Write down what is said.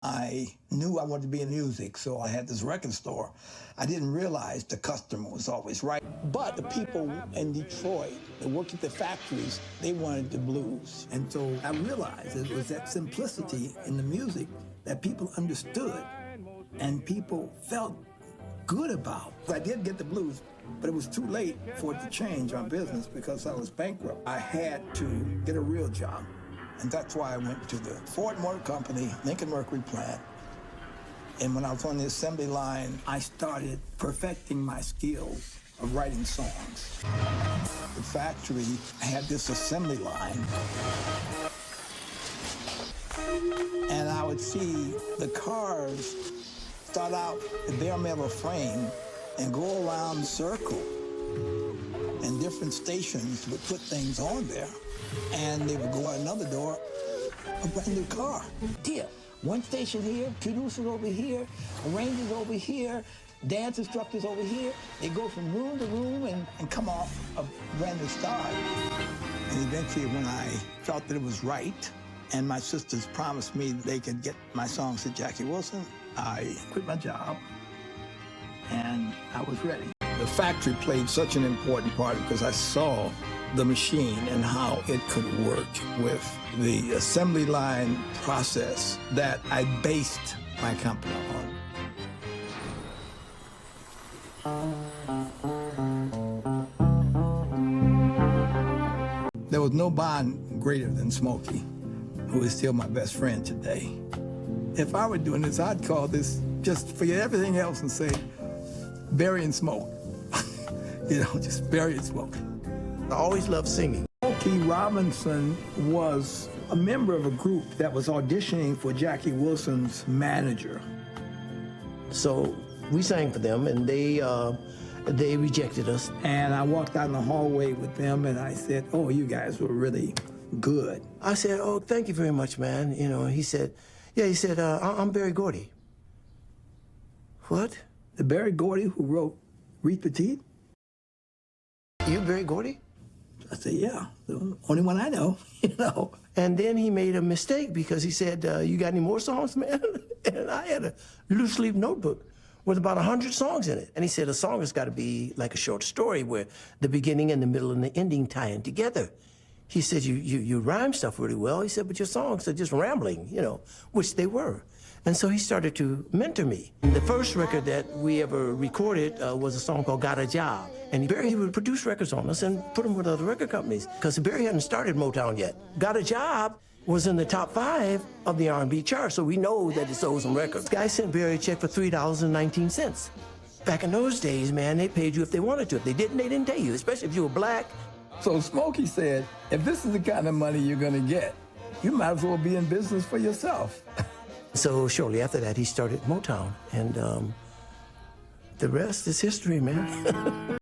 I knew I wanted to be in music, so I had this record store. I didn't realize the customer was always right. But the people in Detroit that worked at the factories, they wanted the blues. And so I realized it was that simplicity in the music that people understood and people felt good about. I did get the blues, but it was too late for it to change our business because I was bankrupt. I had to get a real job. And that's why I went to the Ford Motor Company, Lincoln Mercury plant. And when I was on the assembly line, I started perfecting my skills of writing songs. The factory had this assembly line. And I would see the cars start out the bare metal frame and go around the circle. And different stations would put things on there. And they would go out another door, a brand new car. Here, one station here, producers over here, arrangers over here, dance instructors over here. They go from room to room and come off a brand new start. And eventually when I felt that it was right, and my sisters promised me they could get my songs to Jackie Wilson, I quit my job, and I was ready. The factory played such an important part because I saw the machine and how it could work with the assembly line process that I based my company on. There was no bond greater than Smokey, who is still my best friend today. If I were doing this, I'd call this, just forget everything else and say, Berry and Smoke. You know, just Berry and Smoke. I always loved singing. Smokey Roberson was a member of a group that was auditioning for Jackie Wilson's manager. So we sang for them, and they rejected us. And I walked out in the hallway with them, and I said, "Oh, you guys were really good." I said, "Oh, thank you very much, man." You know, he said, "Yeah," he said, "I'm Berry Gordy." What? The Berry Gordy who wrote Reed Petite? You Berry Gordy? I said, yeah, the only one I know, you know. And then he made a mistake because he said, "You got any more songs, man?" And I had a loose leaf notebook with about 100 songs in it. And he said, a song has got to be like a short story where the beginning and the middle and the ending tie in together. He said, you rhyme stuff really well. He said, but your songs are just rambling, you know, which they were. And so he started to mentor me. The first record that we ever recorded was a song called Got a Job. And Berry would produce records on us and put them with other record companies because Berry hadn't started Motown yet. Got a Job was in the top 5 of the R&B chart, so we know that it sold some records. Guy sent Berry a check for $3.19. Back in those days, man, they paid you if they wanted to. If they didn't tell you, especially if you were black. So Smokey said, if this is the kind of money you're going to get, you might as well be in business for yourself. So shortly after that, he started Motown, and the rest is history, man.